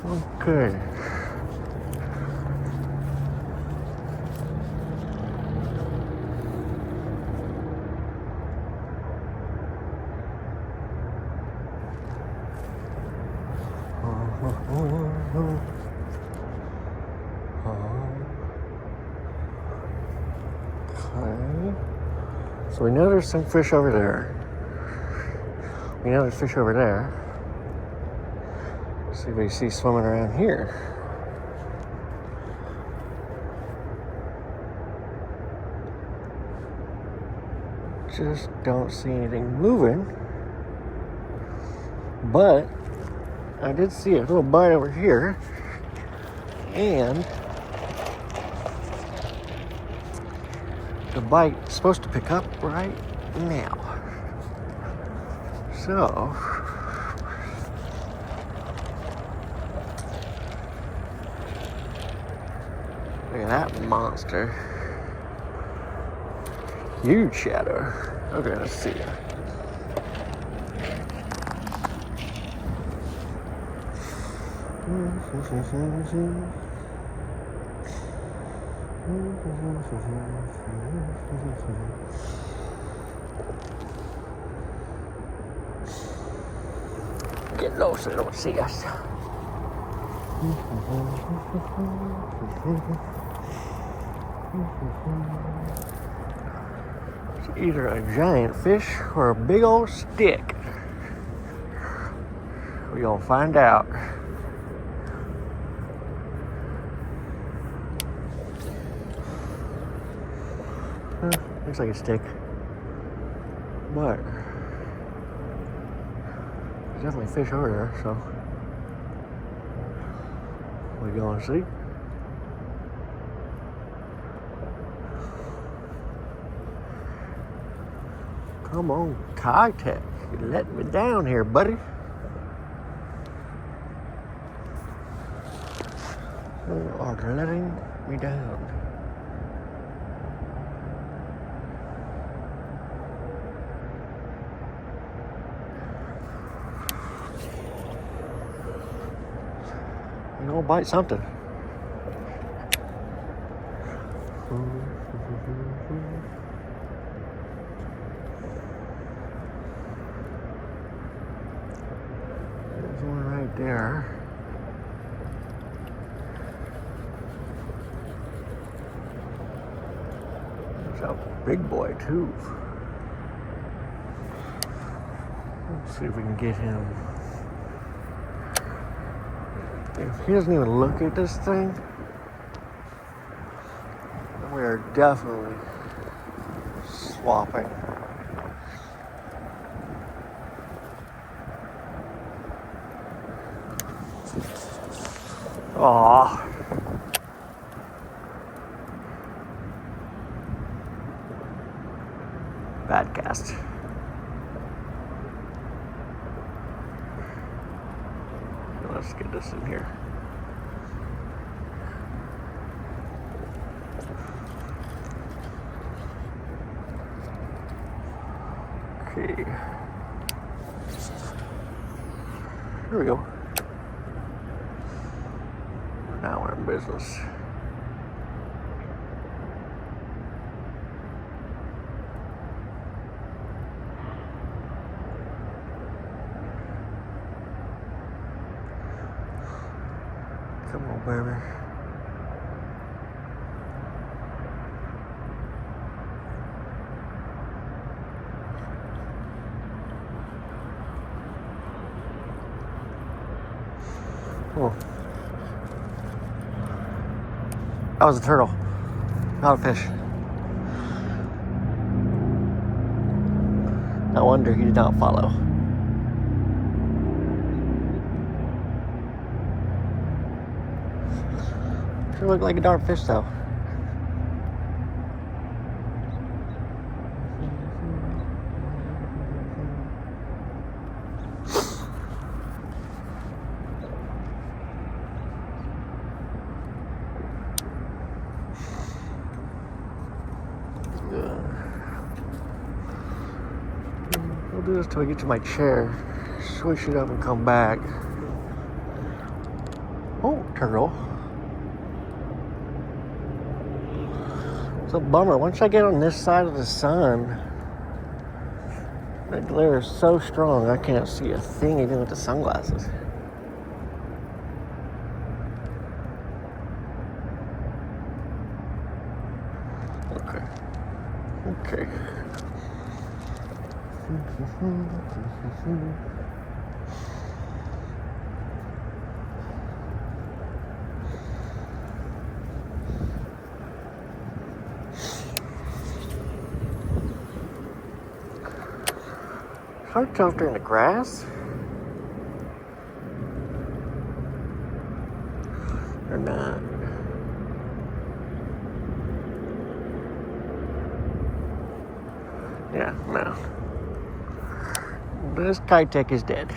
Okay. Okay. So we know there's some fish over there. We know there's fish over there. Let's see if we see swimming around here. Just don't see anything moving. But I did see a little bite over here. And the bite's supposed to pick up right now. So look at that monster. Huge shadow. Okay, let's see. Get low so they don't see us. It's either a giant fish or a big old stick. We're gonna find out. Looks like a stick. But there's definitely fish over there, so we're gonna see. Come on, Kai-Tech. You let me down here, buddy. You are letting me down. You're gonna bite something. There's one right there. There's a big boy too. Let's see if we can get him. If he doesn't even look at this thing, then we are definitely swapping. Aww. Bad cast. Let's get this in here. Okay. Here we go. Now we're in business. Come on, baby. Oh. That was a turtle, not a fish. No wonder he did not follow. Sure looked like a darn fish though. We'll do this till we get to my chair. Switch it up and come back. turtle. It's a bummer. Once I get on this side of the sun, the glare is so strong I can't see a thing even with the sunglasses. Okay. Hard to tell if they're in the grass or not. Yeah, no. This Kitech is dead.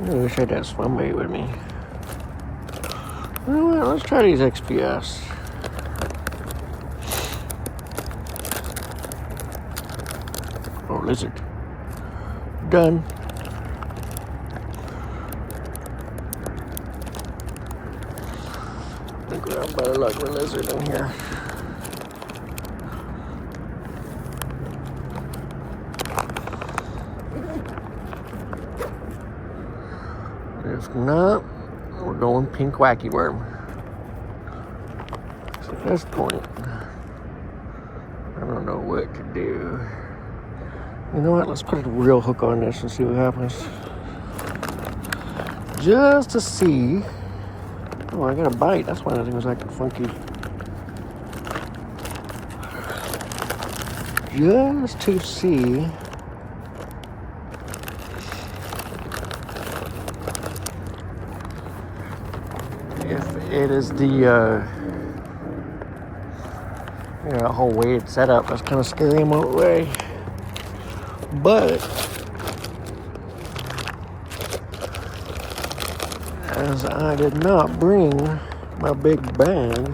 I wish I had that swim bait with me. Well, let's try these XPS. Oh, lizard. Done. I think we're having better luck with lizard in here. If not, we're going pink wacky worm. So at this point, I don't know what to do. You know what? Let's put a real hook on this and see what happens. Just to see. Oh, I got a bite. That's why that thing was acting funky. Just to see. If it is the whole way it's set up, that's kind of scary in my way. But as I did not bring my big bag,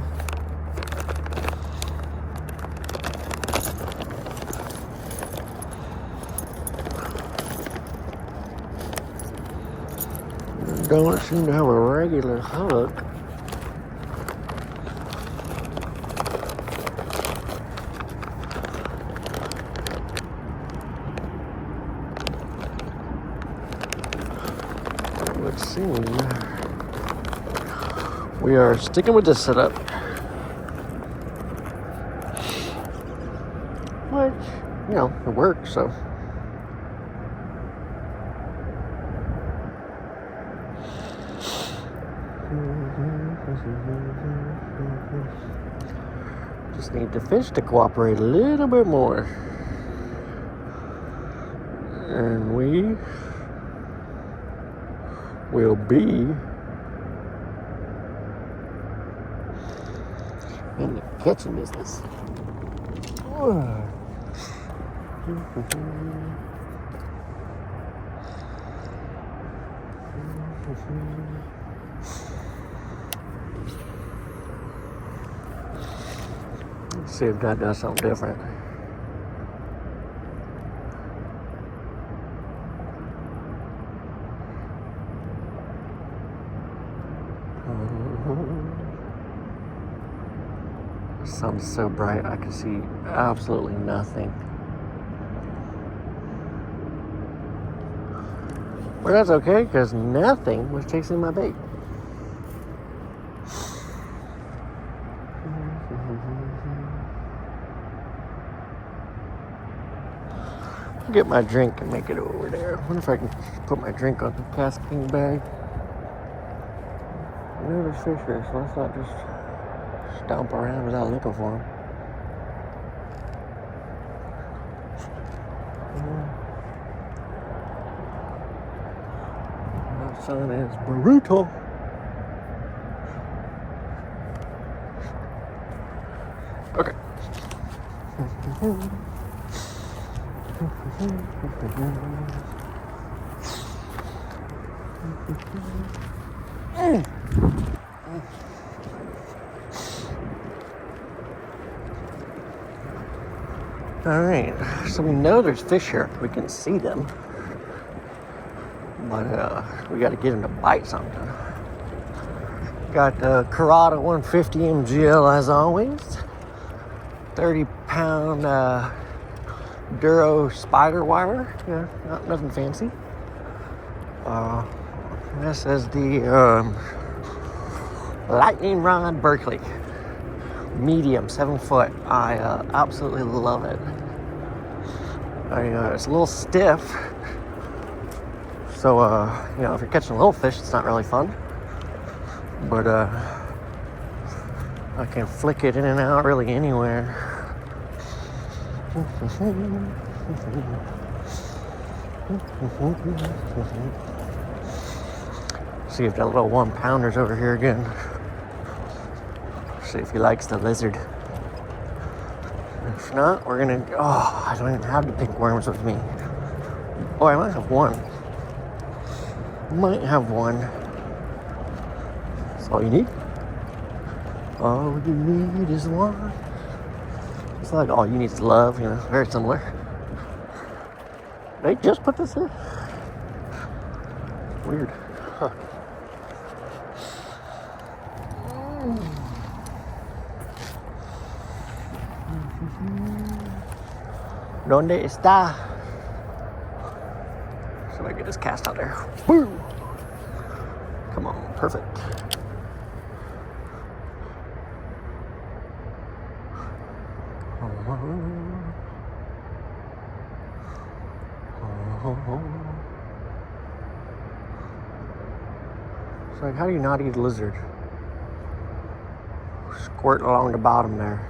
don't seem to have a regular hook. It would seem we are sticking with this setup, which, it works, so. Just need the fish to cooperate a little bit more. And we will be in the catching business. Let's see if God does something different. The sun's so bright I can see absolutely nothing. But that's okay, because nothing was chasing my bait. I'll get my drink and make it over there. I wonder if I can put my drink on the casting bag. There's fish here, so let's not just stomp around without looking for them. The sun is brutal. Okay. All right, so we know there's fish here. We can see them, but we got to get them to bite something. Got the Carrata 150 MGL as always. 30-pound Duro spider wire. Yeah, nothing fancy. This is the Lightning Rod Berkeley. Medium, 7 foot. I absolutely love it. It's a little stiff. So, if you're catching little fish, it's not really fun. But, I can flick it in and out really anywhere. See if that little 1-pounder's over here again. See if he likes the lizard. If not, we're gonna. Oh, I don't even have the pink worms with me. Oh, I might have one. Might have one. That's all you need. All you need is one. It's like all you need is love, very similar. They just put this in. Weird. Huh. ¿Dónde está? So I get this cast out there. Woo! Come on, perfect. It's like, how do you not eat a lizard? Squirt along the bottom there.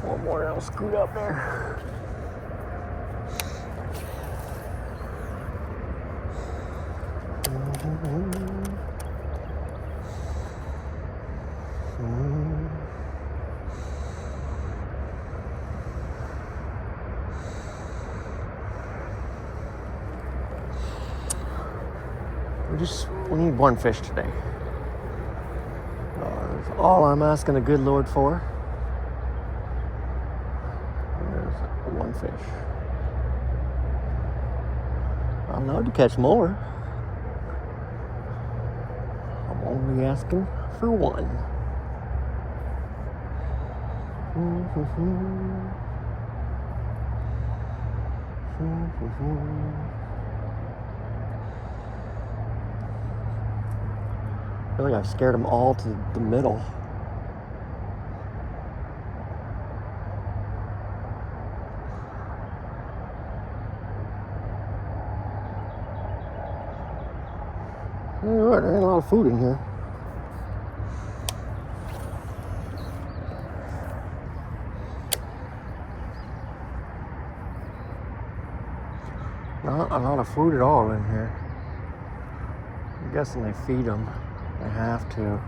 One more, I'll scoot up there. We need one fish today. That's all I'm asking the good Lord for. There's one fish. I'd love to catch more. I'm only asking for one. I feel like I've scared them all to the middle. There ain't a lot of food in here. Not a lot of food at all in here. I'm guessing they feed them. They have to.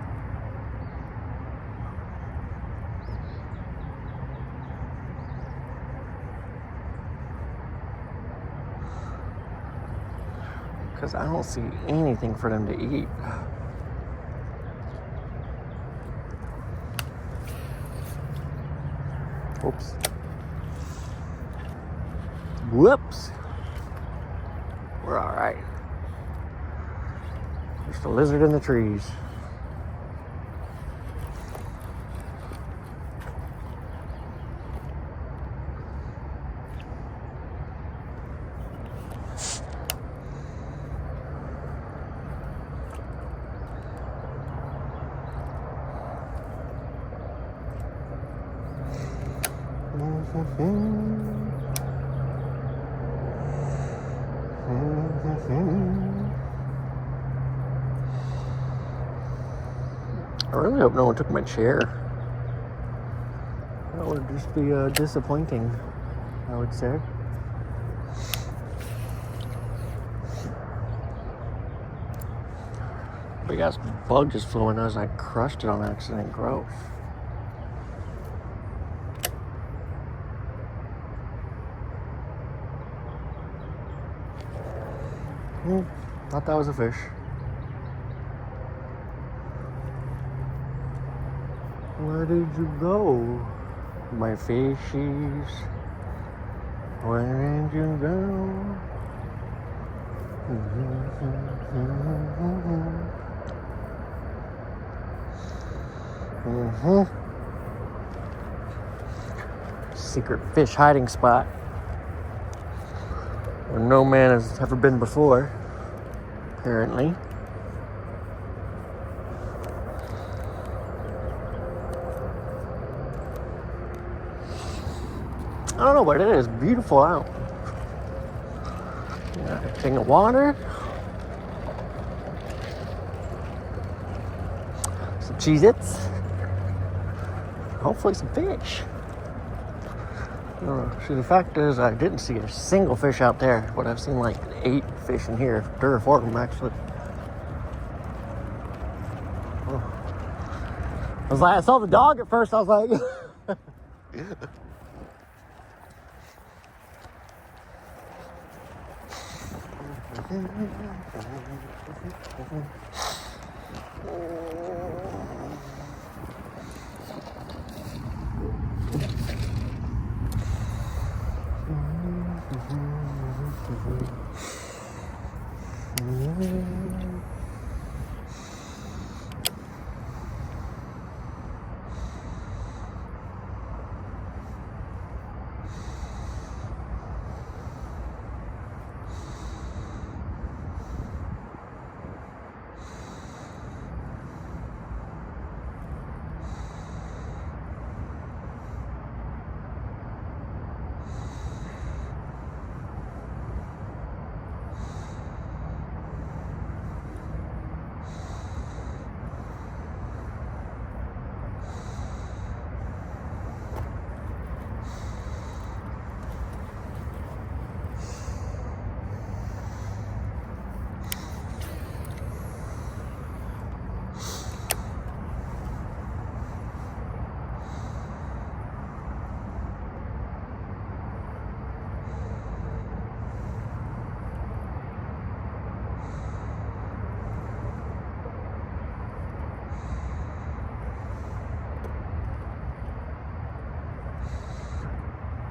Because I don't see anything for them to eat. Oops. Whoops. We're all right. Just a lizard in the trees. I really hope no one took my chair. That would just be disappointing, I would say. Big ass bug just flew in as I crushed it on accident. Gross. Thought that was a fish. Where did you go, my fishies? Where did you go? Secret fish hiding spot where no man has ever been before, apparently. I don't know, but it is beautiful out. Taking water, some Cheez-Its, hopefully some fish. See, the fact is, I didn't see a single fish out there, but I've seen like 8 fish in here, 3 or 4 of them actually. I saw the dog at first, I was like,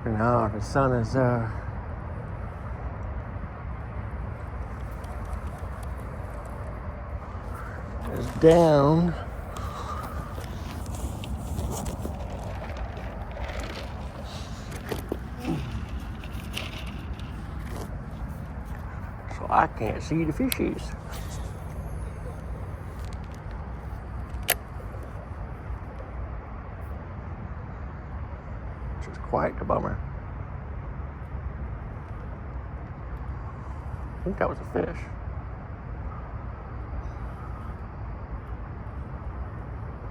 now the sun is down. So I can't see the fishies. Which is quite a bummer. I think that was a fish.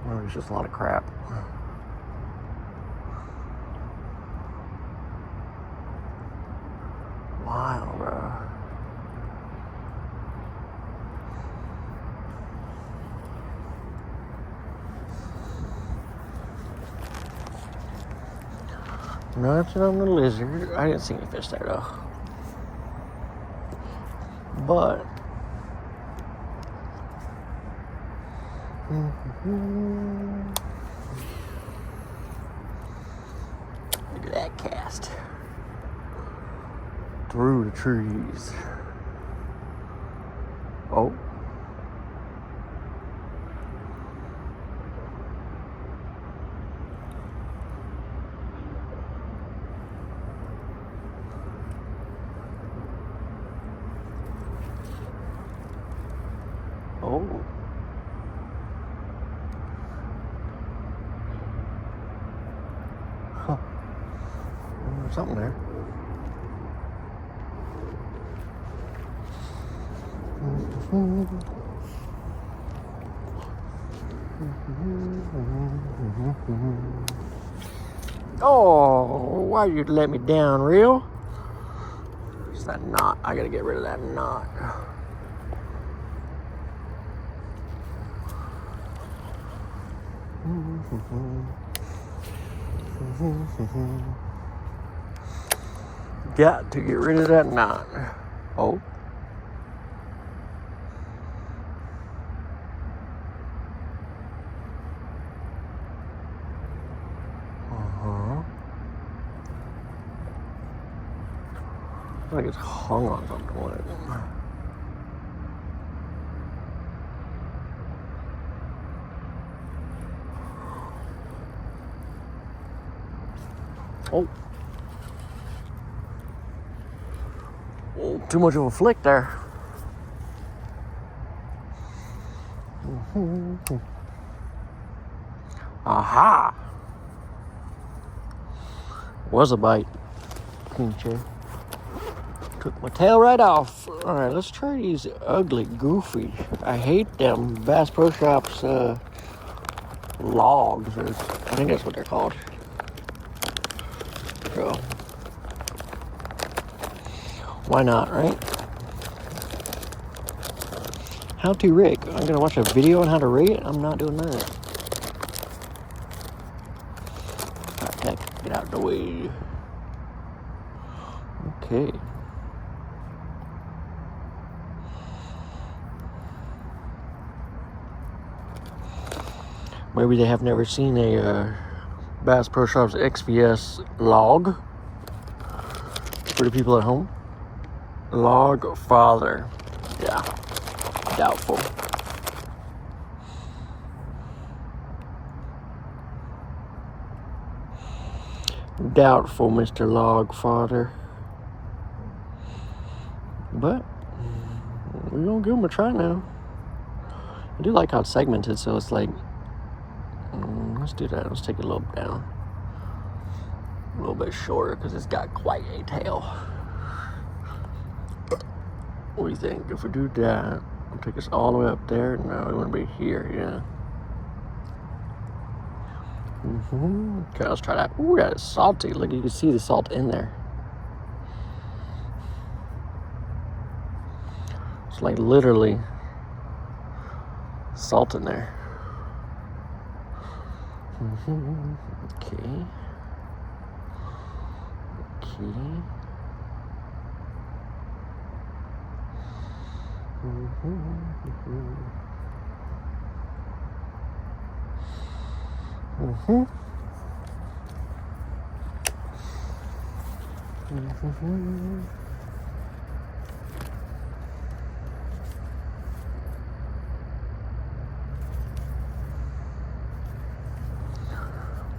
Oh, there's just a lot of crap. Wow, bro. Nothing on the lizard. I didn't see any fish there though. But look at that cast through the trees. Oh. Oh. Huh. There's something there. Oh, why you let me down, real? It's that knot. I gotta get rid of that knot. Got to get rid of that knot. Oh. Like it's hung on something. Oh. Oh, too much of a flick there. Aha! Was a bite. Okay. Took my tail right off. Alright, let's try these ugly, goofy. I hate them Bass Pro Shops logs. I think that's what they're called. So, why not, right? How to rig. I'm gonna watch a video on how to rig it. I'm not doing that. Alright, get out of the way. Okay. Maybe they have never seen a Bass Pro Shops XPS log for the people at home. Log father. Yeah. Doubtful. Doubtful, Mr. Log father. But we're gonna give them a try now. I do like how it's segmented, so it's like, let's do that. Let's take it a little down. A little bit shorter because it's got quite a tail. What do you think? If we do that, I'll take us all the way up there. No, we want to be here, yeah. Okay, let's try that. Ooh, that is salty. Look, you can see the salt in there. It's like literally salt in there. Okay.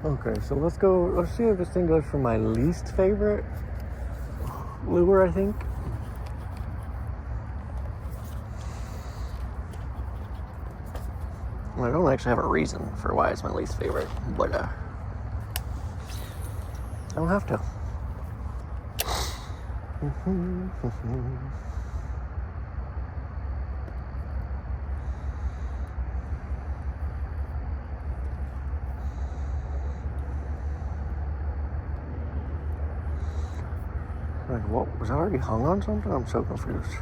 Okay, so let's see if this thing goes for my least favorite lure, I think. I don't actually have a reason for why it's my least favorite, but I don't have to. Like, what? Was I already hung on something? I'm so confused.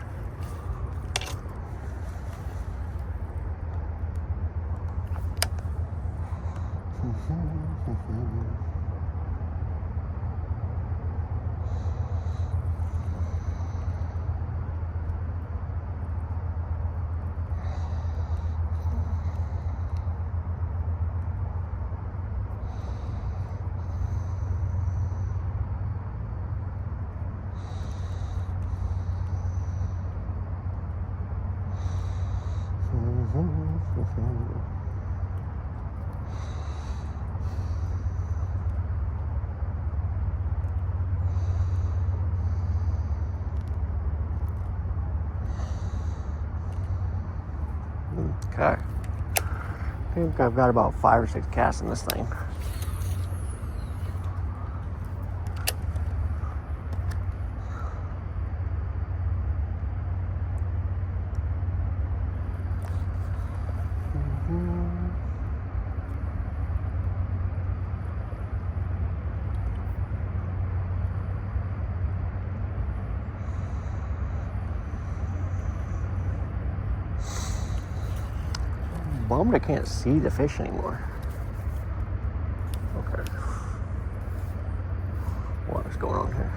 Okay. I think I've got about 5 or 6 casts in this thing. bummed I can't see the fish anymore. Okay. What is going on here?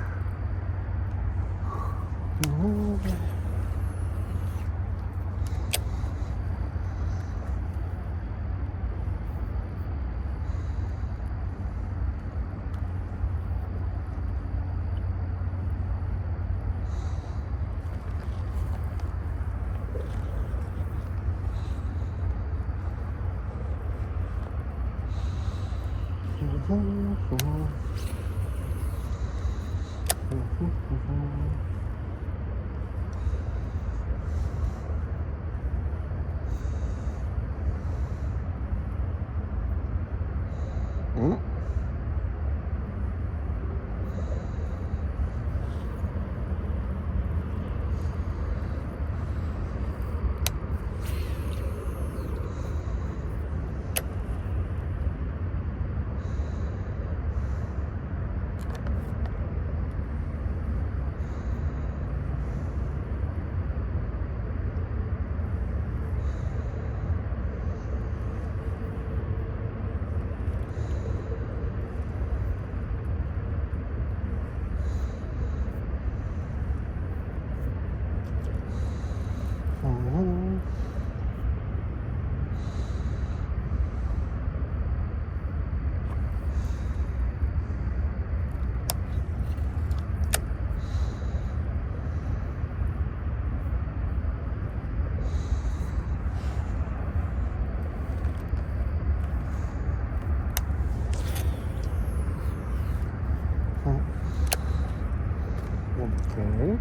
Okay.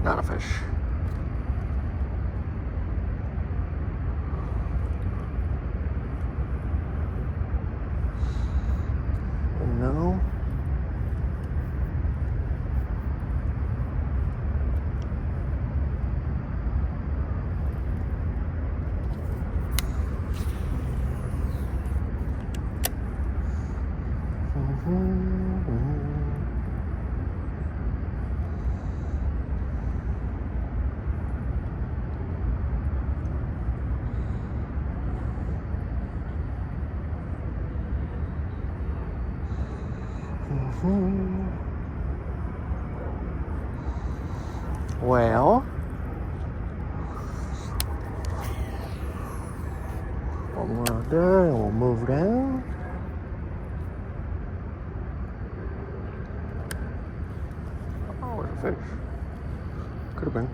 Not a fish. No. Well, one more there, and we'll move down. Oh, there's a fish. Could have been.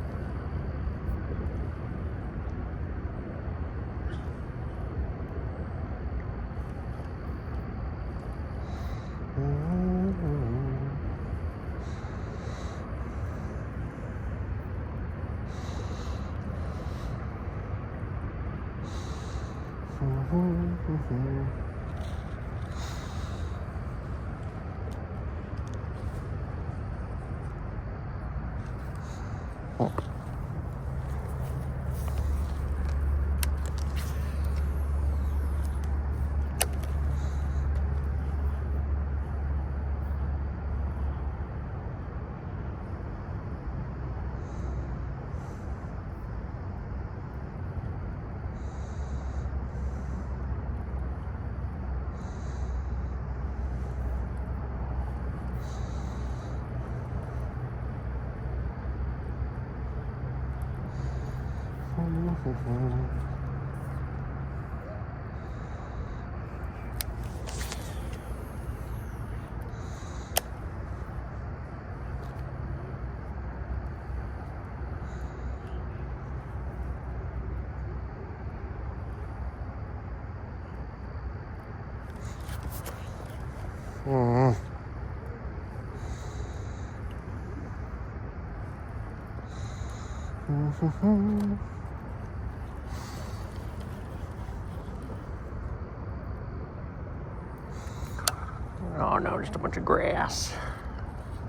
Oh no, just a bunch of grass.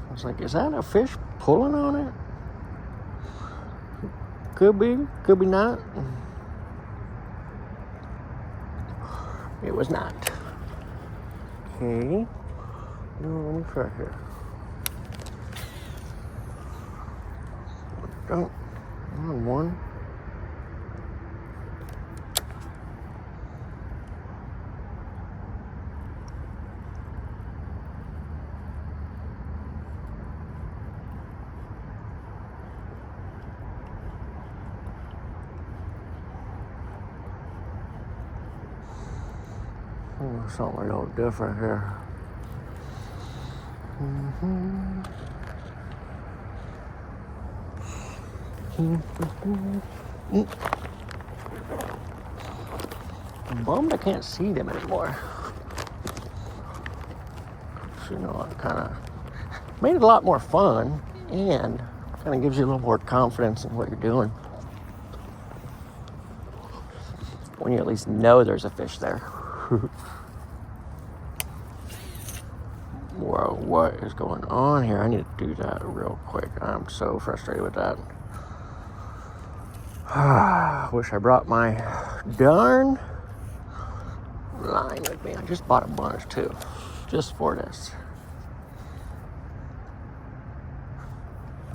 I was like, is that a fish pulling on it? Could be not. It was not. Okay. Let me try here. Don't. On one. Something a little different here. I'm bummed I can't see them anymore. So, it kind of made it a lot more fun and kind of gives you a little more confidence in what you're doing. When you at least know there's a fish there. Whoa, what is going on here? I need to do that real quick. I'm so frustrated with that. Wish I brought my darn line with me. I just bought a bunch too, just for this.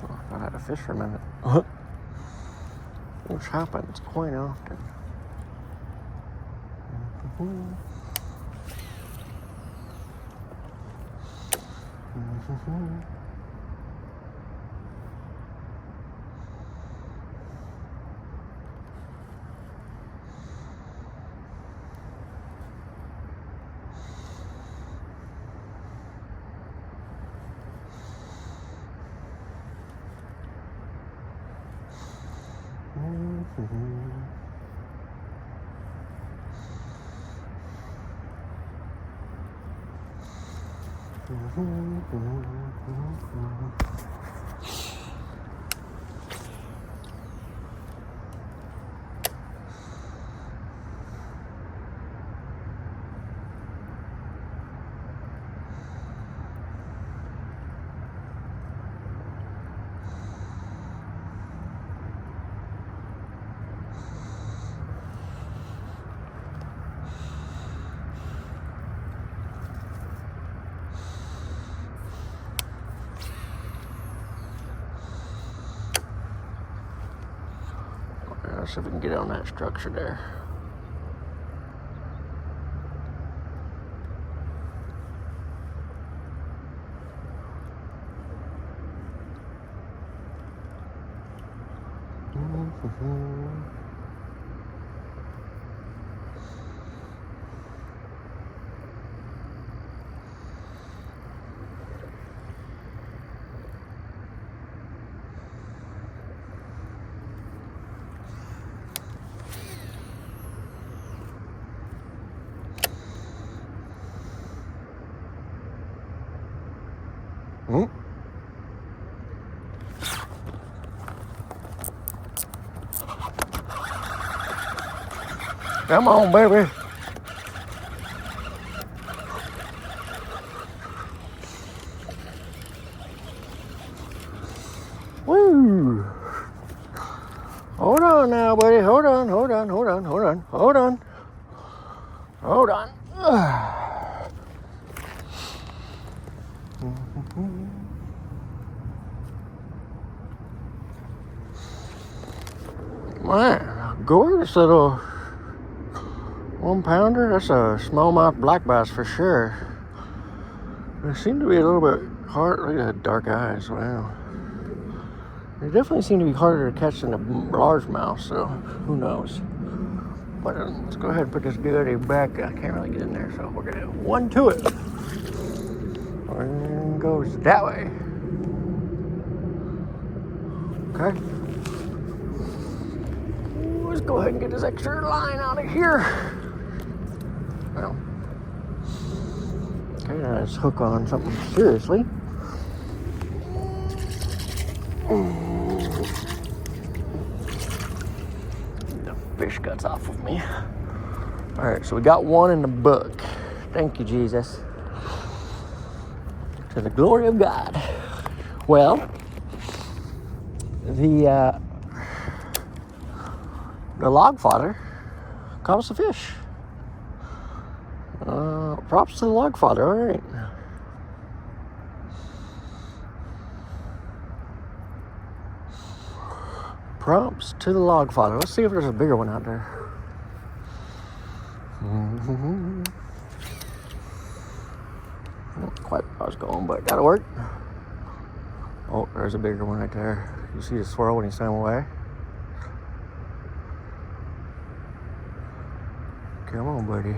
Oh, I had a fish for a minute. Which happens quite often. Let's see if we can get on that structure there. Come on, baby. Woo. Hold on now, buddy. Hold on. Man, gorgeous little 1 pounder. That's a smallmouth black bass for sure. They seem to be a little bit hard. Look at the dark eyes. Wow. They definitely seem to be harder to catch than a largemouth, so who knows. But let's go ahead and put this goodie back. I can't really get in there, so we're gonna one to it. And goes that way. Okay. Let's go ahead and get this extra line out of here. Well, okay, now let's hook on something seriously. The fish guts off of me. All right, so we got one in the book. Thank you, Jesus. To the glory of God. Well, the log father caught us a fish. Props to the log father, all right. Prompts to the log file. Let's see if there's a bigger one out there. Not quite where I was going, but gotta work. Oh, there's a bigger one right there. You see the swirl when he's swam away? Come on, buddy.